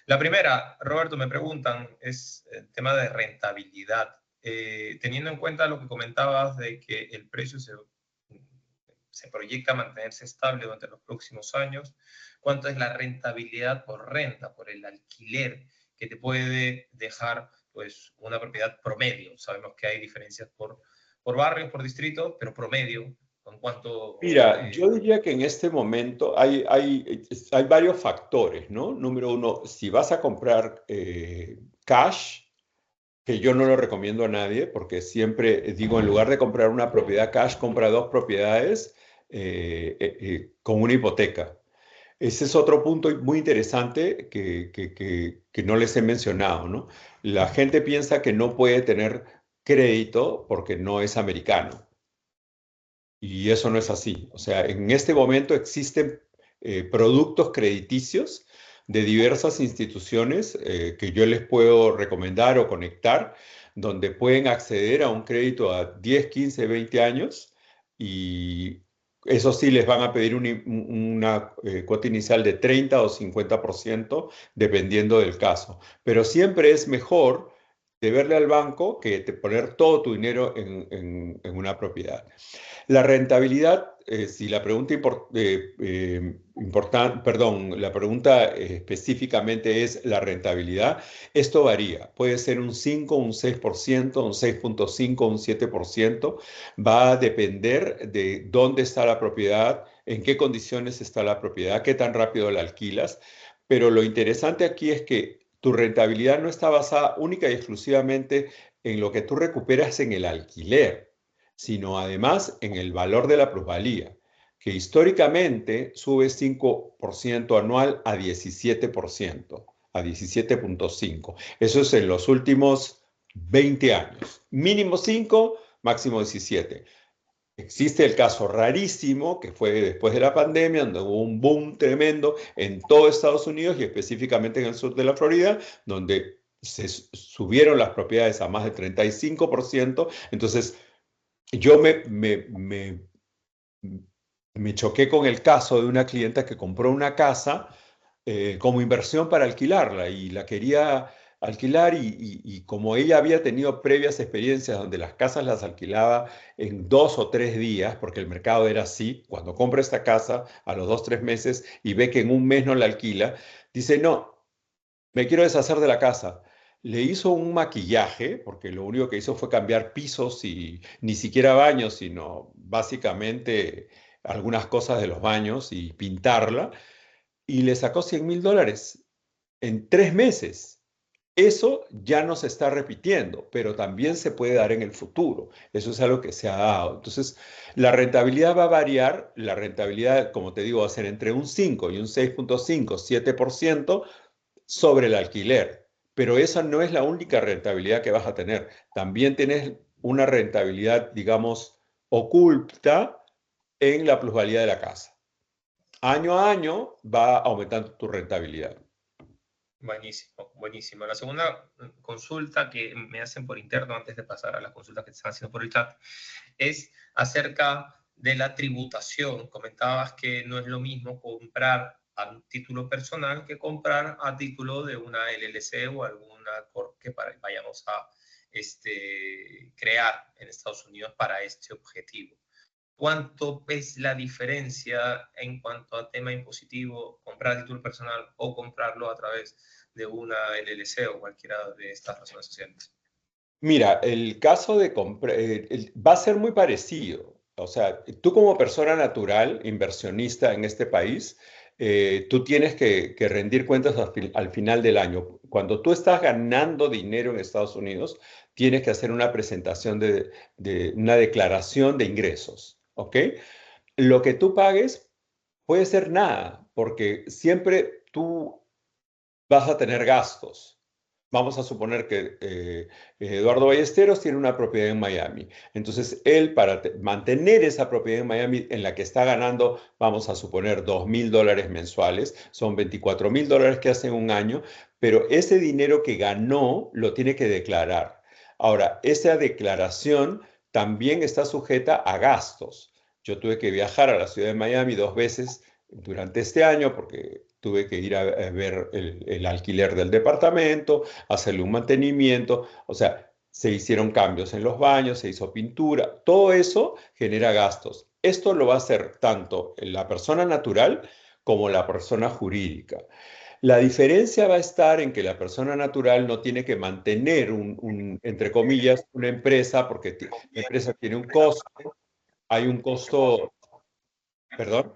La primera, Roberto, me preguntan, es el tema de rentabilidad. Teniendo en cuenta lo que comentabas de que el precio se proyecta mantenerse estable durante los próximos años, ¿cuánto es la rentabilidad por renta, por el alquiler que te puede dejar pues, una propiedad promedio? Sabemos que hay diferencias por barrios, por distritos, pero promedio, ¿con cuánto? Mira, yo diría que en este momento hay varios factores, ¿no? Número uno, si vas a comprar cash, que yo no lo recomiendo a nadie, porque siempre digo, en lugar de comprar una propiedad cash, compra dos propiedades con una hipoteca. Ese es otro punto muy interesante que no les he mencionado, ¿no? La gente piensa que no puede tener crédito porque no es americano. Y eso no es así. O sea, en este momento existen productos crediticios de diversas instituciones que yo les puedo recomendar o conectar, donde pueden acceder a un crédito a 10, 15, 20 años y eso sí les van a pedir una cuota inicial de 30 o 50% dependiendo del caso. Pero siempre es mejor deberle al banco que poner todo tu dinero en una propiedad. La rentabilidad, si la pregunta perdón, la pregunta específicamente es la rentabilidad, esto varía. Puede ser un 5, un 6%, un 6.5, un 7%. Va a depender de dónde está la propiedad, en qué condiciones está la propiedad, qué tan rápido la alquilas. Pero lo interesante aquí es que tu rentabilidad no está basada única y exclusivamente en lo que tú recuperas en el alquiler, sino además en el valor de la plusvalía, que históricamente sube 5% anual a 17%. a 17.5. Eso es en los últimos 20 años. Mínimo 5, máximo 17. Existe el caso rarísimo que fue después de la pandemia, donde hubo un boom tremendo en todo Estados Unidos y específicamente en el sur de la Florida, donde se subieron las propiedades a más de 35%. Entonces, yo me choqué con el caso de una clienta que compró una casa como inversión para alquilarla y la quería alquilar y como ella había tenido previas experiencias donde las casas las alquilaba en 2 o 3 días, porque el mercado era así, cuando compra esta casa a los 2 o 3 meses y ve que en un mes no la alquila, dice, no, me quiero deshacer de la casa. Le hizo un maquillaje, porque lo único que hizo fue cambiar pisos y ni siquiera baños, sino básicamente algunas cosas de los baños y pintarla, y le sacó $100,000 en 3 meses. Eso ya no se está repitiendo, pero también se puede dar en el futuro. Eso es algo que se ha dado. Entonces, la rentabilidad va a variar. La rentabilidad, como te digo, va a ser entre un 5 y un 6.5, 7% sobre el alquiler. Pero esa no es la única rentabilidad que vas a tener. También tienes una rentabilidad, digamos, oculta en la plusvalía de la casa. Año a año va aumentando tu rentabilidad. Buenísimo, buenísimo. La segunda consulta que me hacen por interno antes de pasar a las consultas que te están haciendo por el chat es acerca de la tributación. Comentabas que no es lo mismo comprar a título personal que comprar a título de una LLC o alguna corp que vayamos a crear en Estados Unidos para este objetivo. ¿Cuánto es la diferencia en cuanto a tema impositivo, comprar a título personal o comprarlo a través de una LLC o cualquiera de estas razones sociales? Mira, el caso de comprar va a ser muy parecido. O sea, tú como persona natural, inversionista en este país, tú tienes que rendir cuentas al final del año. Cuando tú estás ganando dinero en Estados Unidos, tienes que hacer una presentación de una declaración de ingresos, ¿ok? Lo que tú pagues puede ser nada, porque siempre tú vas a tener gastos. Vamos a suponer que Eduardo Ballesteros tiene una propiedad en Miami. Entonces, él para mantener esa propiedad en Miami en la que está ganando, vamos a suponer $2,000 mensuales, son $24,000 que hacen un año, pero ese dinero que ganó lo tiene que declarar. Ahora, esa declaración también está sujeta a gastos. Yo tuve que viajar a la ciudad de Miami 2 veces durante este año porque tuve que ir a ver el alquiler del departamento, hacerle un mantenimiento, o sea, se hicieron cambios en los baños, se hizo pintura, todo eso genera gastos. Esto lo va a hacer tanto la persona natural como la persona jurídica. La diferencia va a estar en que la persona natural no tiene que mantener entre comillas, una empresa, porque la empresa tiene un costo, hay un costo, perdón.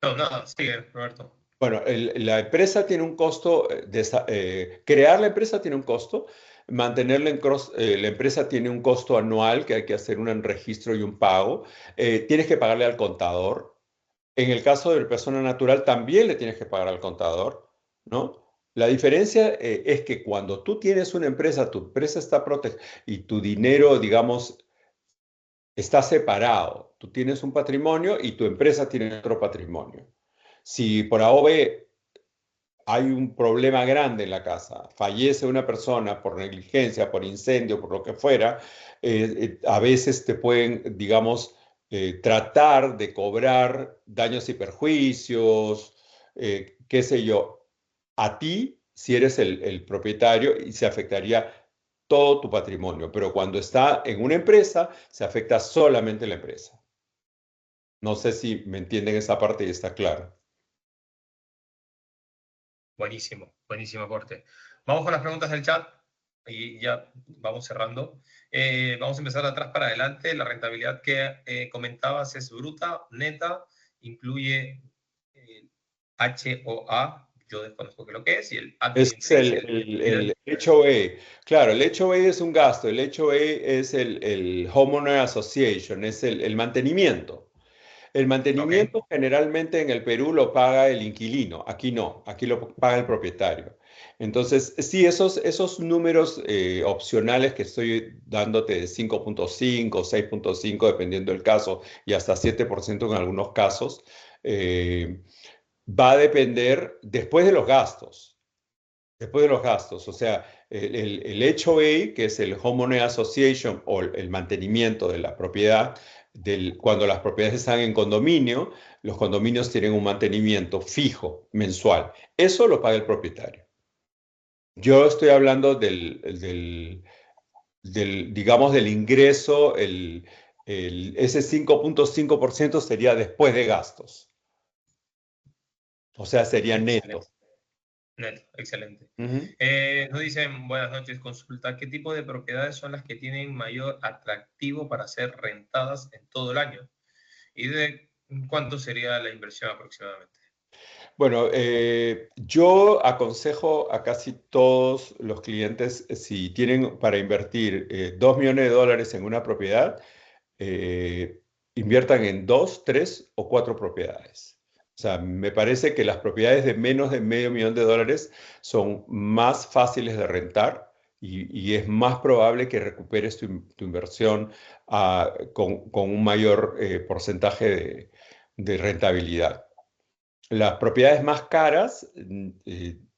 No, nada, sigue, Roberto. Bueno, la empresa tiene un costo, crear la empresa tiene un costo, mantenerla la empresa tiene un costo anual que hay que hacer un registro y un pago, tienes que pagarle al contador. En el caso de la persona natural también le tienes que pagar al contador, ¿no? La diferencia es que cuando tú tienes una empresa, tu empresa está protegida y tu dinero, digamos, está separado. Tú tienes un patrimonio y tu empresa tiene otro patrimonio. Si por A o B hay un problema grande en la casa, fallece una persona por negligencia, por incendio, por lo que fuera, a veces te pueden, digamos, tratar de cobrar daños y perjuicios, qué sé yo, a ti si eres el propietario y se afectaría todo tu patrimonio, pero cuando está en una empresa, se afecta solamente la empresa. No sé si me entienden esa parte y está claro. Buenísimo, buenísimo aporte. Vamos con las preguntas del chat y ya vamos cerrando. Vamos a empezar de atrás para adelante. La rentabilidad que comentabas es bruta, neta, incluye HOA, yo desconozco qué es lo que es, y el Es admin fee. el HOA. Claro, el HOA es un gasto. El HOA es el Homeowner Association, es el mantenimiento. El Ok, mantenimiento generalmente en el Perú lo paga el inquilino, aquí no, aquí lo paga el propietario. Entonces, sí, esos números opcionales que estoy dándote de 5.5, 6.5, dependiendo del caso, y hasta 7% en algunos casos, eh, va a depender después de los gastos. Después de los gastos, o sea, el HOA, que es el Homeowner Association o el mantenimiento de la propiedad, cuando las propiedades están en condominio, los condominios tienen un mantenimiento fijo, mensual. Eso lo paga el propietario. Yo estoy hablando digamos, del ingreso, ese 5.5% sería después de gastos, o sea, sería neto. excelente. Neto, excelente. Ujú. Nos dicen, buenas noches, consulta, ¿qué tipo de propiedades son las que tienen mayor atractivo para ser rentadas en todo el año? ¿Y de cuánto sería la inversión aproximadamente? Bueno, yo aconsejo a casi todos los clientes, si tienen para invertir $2 millones en una propiedad, eh, inviertan en dos, tres o cuatro propiedades. O sea, me parece que las propiedades de menos de $500,000 son más fáciles de rentar y es más probable que recuperes tu inversión con un mayor porcentaje de rentabilidad. Las propiedades más caras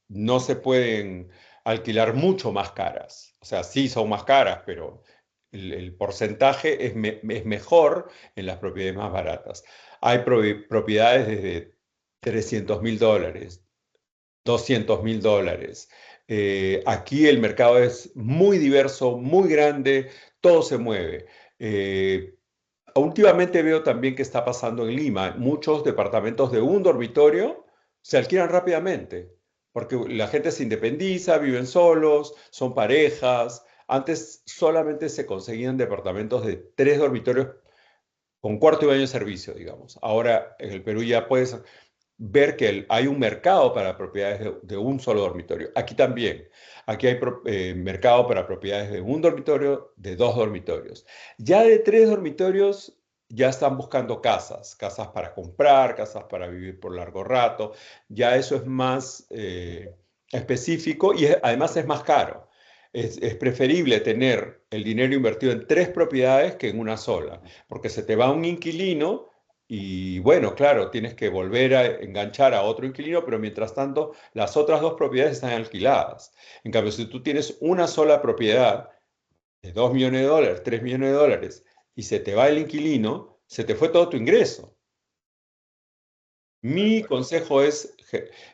no se pueden alquilar mucho más caras. O sea, sí son más caras, pero el porcentaje es mejor en las propiedades más baratas. Hay propiedades desde $300,000, $200,000. Aquí el mercado es muy diverso, muy grande, todo se mueve. Últimamente veo también que está pasando en Lima. Muchos departamentos de un dormitorio se alquilan rápidamente, porque la gente se independiza, viven solos, son parejas. Antes solamente se conseguían departamentos de 3 dormitorios con cuarto y baño de servicio, digamos. Ahora en el Perú ya puedes ver que hay un mercado para propiedades de un solo dormitorio. Aquí también. Aquí hay mercado para propiedades de un dormitorio, de 2 dormitorios. Ya de 3 dormitorios, ya están buscando casas, casas para comprar, casas para vivir por largo rato. Ya eso es más específico y además es más caro. Es preferible tener el dinero invertido en 3 propiedades que en una sola, porque se te va un inquilino y bueno, claro, tienes que volver a enganchar a otro inquilino, pero mientras tanto las otras 2 propiedades están alquiladas. En cambio, si tú tienes una sola propiedad de $2 millones, $3 millones, y se te va el inquilino, se te fue todo tu ingreso. De Mi acuerdo. consejo es,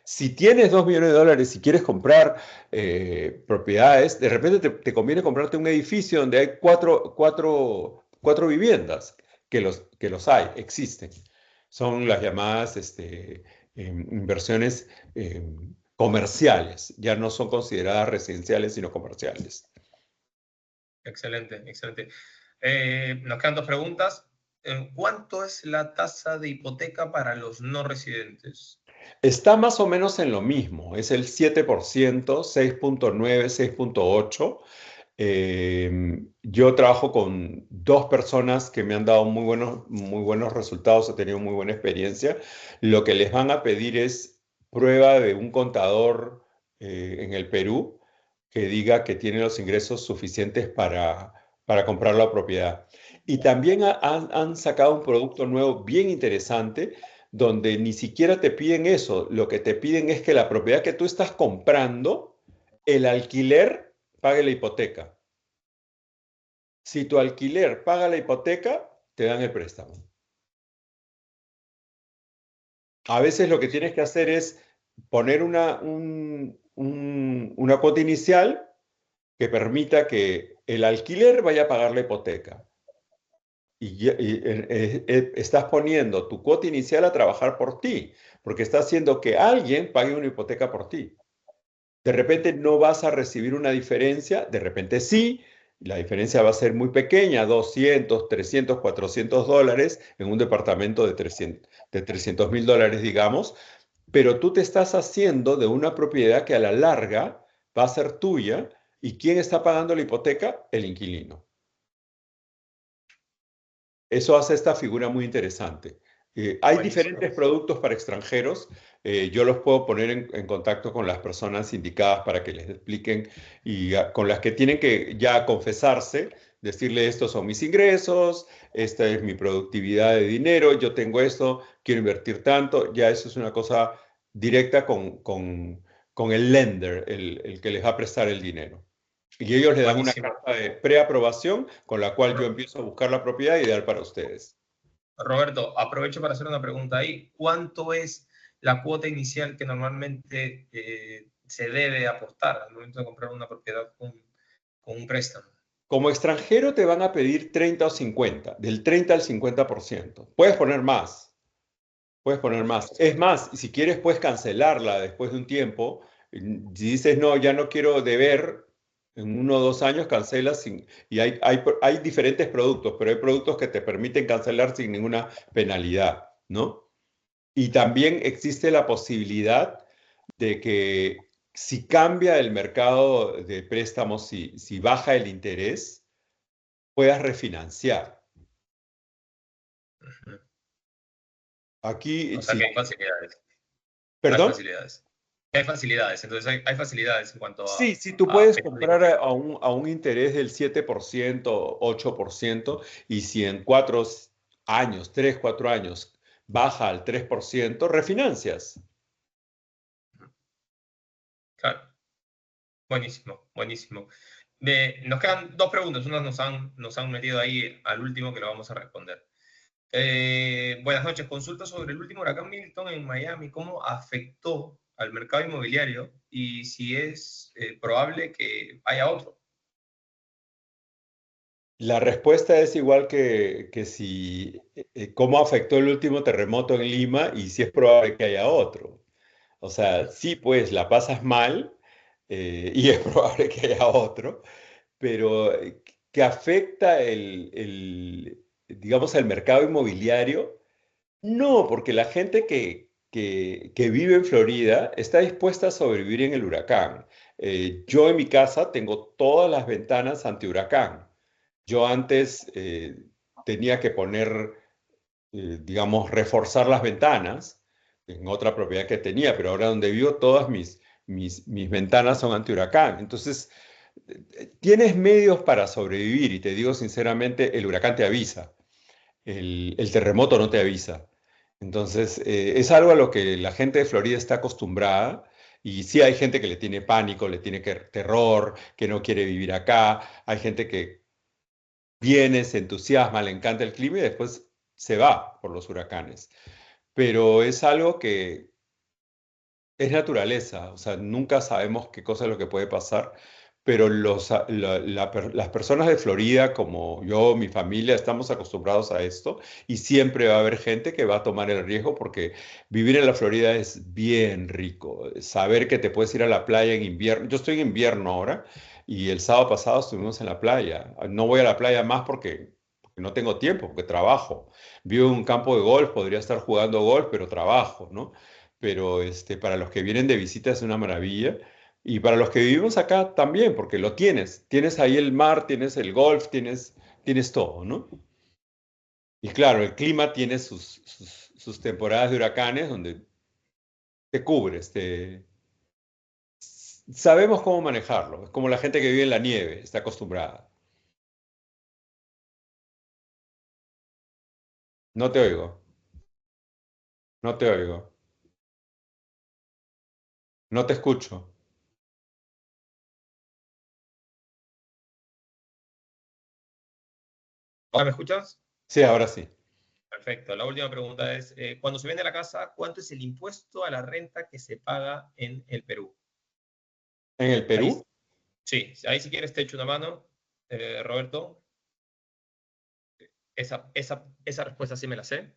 si tienes $2 millones y quieres comprar propiedades, de repente te conviene comprarte un edificio donde hay cuatro viviendas, que los hay, existen. Son las llamadas inversiones comerciales, ya no son consideradas residenciales, sino comerciales. Excelente, excelente. Nos quedan dos preguntas. ¿Cuánto es la tasa de hipoteca para los no residentes? Está más o menos en lo mismo, es el 7%, 6.9, 6.8. Yo trabajo con 2 personas que me han dado muy buenos resultados, he tenido muy buena experiencia. Lo que les van a pedir es prueba de un contador en el Perú que diga que tiene los ingresos suficientes para comprar la propiedad. Y también han sacado un producto nuevo bien interesante donde ni siquiera te piden eso, lo que te piden es que la propiedad que tú estás comprando, el alquiler pague la hipoteca. Si tu alquiler paga la hipoteca, te dan el préstamo. A veces lo que tienes que hacer es poner una cuota inicial que permita que el alquiler vaya a pagar la hipoteca. Estás poniendo tu cuota inicial a trabajar por ti, porque estás haciendo que alguien pague una hipoteca por ti. De repente no vas a recibir una diferencia, de repente sí, la diferencia va a ser muy pequeña, 200, 300, $400 en un departamento de $300,000, digamos, pero tú te estás haciendo de una propiedad que a la larga va a ser tuya. ¿Y quién está pagando la hipoteca? El inquilino. Eso hace esta figura muy interesante. Hay Buenísimo. diferentes productos para extranjeros. Yo los puedo poner en contacto con las personas indicadas para que les expliquen y con las que tienen que ya confesarse, decirle estos son mis ingresos, esta es mi productividad de dinero, yo tengo esto, quiero invertir tanto. Ya eso es una cosa directa con el lender, el que les va a prestar el dinero. Y ellos le dan una Buenísimo. carta de preaprobación con la cual yo empiezo a buscar la propiedad ideal para ustedes. Roberto, aprovecho para hacer una pregunta ahí. ¿Cuánto es la cuota inicial que normalmente se debe aportar al momento de comprar una propiedad con un préstamo? Como extranjero te van a pedir 30 o 50, del 30 al 50%. Puedes poner más, puedes poner más. Perfecto. Es más, si quieres puedes cancelarla después de un tiempo. Si dices, no, ya no quiero deber, en 1 o 2 años cancelas y hay diferentes productos, pero hay productos que te permiten cancelar sin ninguna penalidad, ¿no? Y también existe la posibilidad de que si cambia el mercado de préstamos, si baja el interés, puedas refinanciar. Ujú. Aquí, O sea sí, que hay facilidades. Hay perdón. facilidades. Hay facilidades. Entonces hay facilidades en cuanto Sí, sí, tú a puedes fechas comprar límite. a un interés del 7%, 8%, y si en 4 años, 3, 4 años, baja al 3%, refinancias. Claro. Buenísimo, buenísimo. Nos quedan dos preguntas. Unas nos han metido ahí al último que lo vamos a responder. Buenas noches. Consulta sobre el último huracán Milton en Miami. ¿Cómo afectó al mercado inmobiliario y si es probable que haya otro? La respuesta es igual que si, cómo afectó el último terremoto en Lima y si es probable que haya otro. O sea, sí, pues la pasas mal y es probable que haya otro, pero que afecta digamos, el mercado inmobiliario. No, porque la gente que vive en Florida está dispuesta a sobrevivir en el huracán. Yo en mi casa tengo todas las ventanas antihuracán. Yo antes tenía que poner, digamos, reforzar las ventanas en otra propiedad que tenía, pero ahora donde vivo todas mis ventanas son antihuracán. Entonces, tienes medios para sobrevivir y te digo sinceramente, el huracán te avisa, el terremoto no te avisa. Entonces, es algo a lo que la gente de Florida está acostumbrada. Y sí hay gente que le tiene pánico, le tiene terror, que no quiere vivir acá. Hay gente que viene, se entusiasma, le encanta el clima y después se va por los huracanes. Pero es algo que es naturaleza, o sea, nunca sabemos qué cosa es lo que puede pasar, pero las personas de Florida, como yo, mi familia, estamos acostumbrados a esto y siempre va a haber gente que va a tomar el riesgo porque vivir en la Florida es bien rico. Saber que te puedes ir a la playa en invierno. Yo estoy en invierno ahora y el sábado pasado estuvimos en la playa. No voy a la playa más porque no tengo tiempo, porque trabajo. Vivo en un campo de golf, podría estar jugando golf, pero trabajo, ¿no? Pero para los que vienen de visita es una maravilla. Y para los que vivimos acá también, porque lo tienes. Tienes ahí el mar, tienes el golf, tienes todo, ¿no? Y claro, el clima tiene sus temporadas de huracanes donde te cubres, sabemos cómo manejarlo. Es como la gente que vive en la nieve, está acostumbrada. No te oigo, no te oigo, no te escucho. ¿Ahora me escuchas? Sí, ahora sí. Perfecto. La última pregunta es, cuando se vende la casa, ¿cuánto es el impuesto a la renta que se paga en el Perú? ¿En el Ahí, Perú? sí, ahí si quieres te echo una mano, Roberto. Esa respuesta sí me la sé.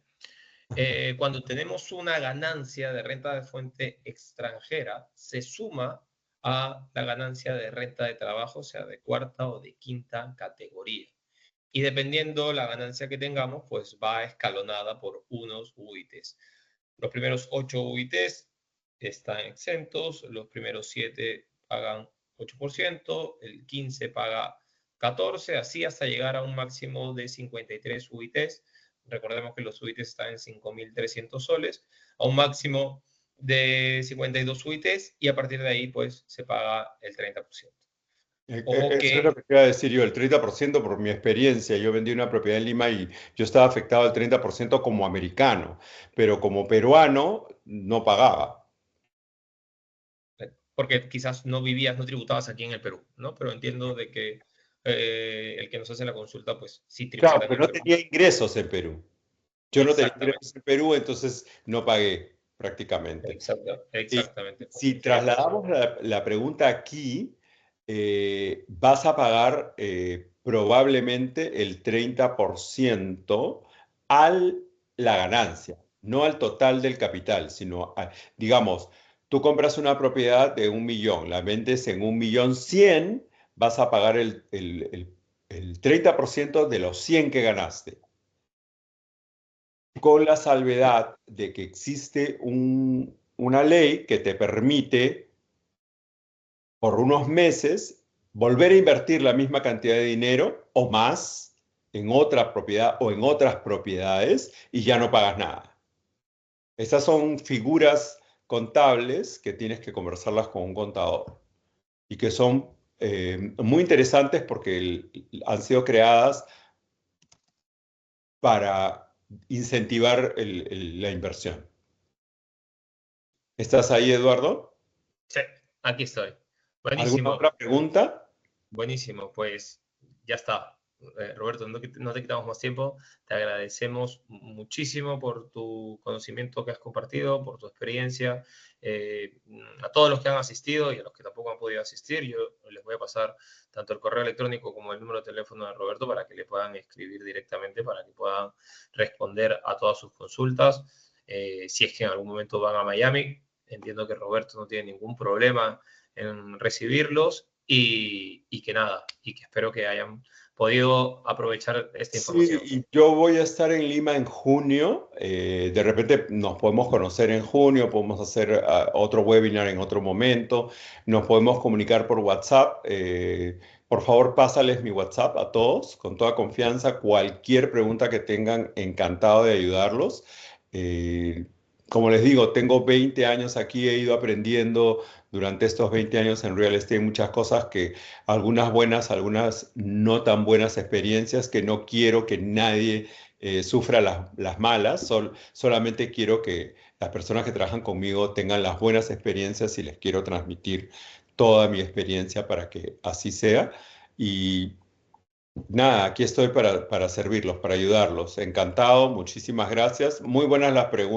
Cuando tenemos una ganancia de renta de fuente extranjera, se suma a la ganancia de renta de trabajo, sea de cuarta o de quinta categoría. Y dependiendo la ganancia que tengamos, pues va escalonada por unos UITs. Los primeros 8 UITs están exentos, los primeros 7 pagan 8%, el 15 paga 14%, así hasta llegar a un máximo de 53 UITs, recordemos que los UITs están en 5.300 soles, a un máximo de 52 UITs, y a partir de ahí, pues, se paga el 30%. Ojo Eso es que lo que iba a decir yo, el 30% por mi experiencia. Yo vendí una propiedad en Lima y yo estaba afectado al 30% como americano, pero como peruano no pagaba. porque quizás no vivías, no tributabas aquí en el Perú, ¿no? Pero entiendo de que el que nos hace la consulta, pues sí tributa Claro, en pero el no Perú. tenía ingresos en Perú. Yo no tenía Exactamente, ingresos en Perú, entonces no pagué prácticamente. Y exactamente. si Sería por eso. trasladamos la pregunta aquí, vas a pagar probablemente el 30% a la ganancia, no al total del capital, sino, digamos, tú compras una propiedad de 1 millón, la vendes en 1.100.000, vas a pagar el 30% de los 100 que ganaste, con la salvedad de que existe una ley que te permite por unos meses volver a invertir la misma cantidad de dinero o más en otra propiedad o en otras propiedades y ya no pagas nada. Estas son figuras contables que tienes que conversarlas con un contador y que son muy interesantes porque han sido creadas para incentivar la inversión. ¿Estás ahí, Eduardo? Sí, aquí estoy. ¿Alguna Buenísimo, otra pregunta? buenísimo. Pues ya está. Roberto, no te quitamos más tiempo. Te agradecemos muchísimo por tu conocimiento que has compartido, por tu experiencia. A todos los que han asistido y a los que tampoco han podido asistir, yo les voy a pasar tanto el correo electrónico como el número de teléfono de Roberto para que le puedan escribir directamente, para que puedan responder a todas sus consultas. Si es que en algún momento van a Miami, entiendo que Roberto no tiene ningún problema en recibirlos, y que nada, y que espero que hayan podido aprovechar esta Sí, información. y yo voy a estar en Lima en junio. De repente nos podemos conocer en junio, podemos hacer otro webinar en otro momento, nos podemos comunicar por WhatsApp. Por favor, pásales mi WhatsApp a todos con toda confianza. Cualquier pregunta que tengan, encantado de ayudarlos. Eh, Como les digo, tengo 20 años aquí, he ido aprendiendo durante estos 20 años en real estate muchas cosas que algunas buenas, algunas no tan buenas experiencias que no quiero que nadie sufra las malas, solamente quiero que las personas que trabajan conmigo tengan las buenas experiencias y les quiero transmitir toda mi experiencia para que así sea. Y nada, aquí estoy para servirlos, para ayudarlos. Encantado, muchísimas gracias. Muy buenas las preguntas.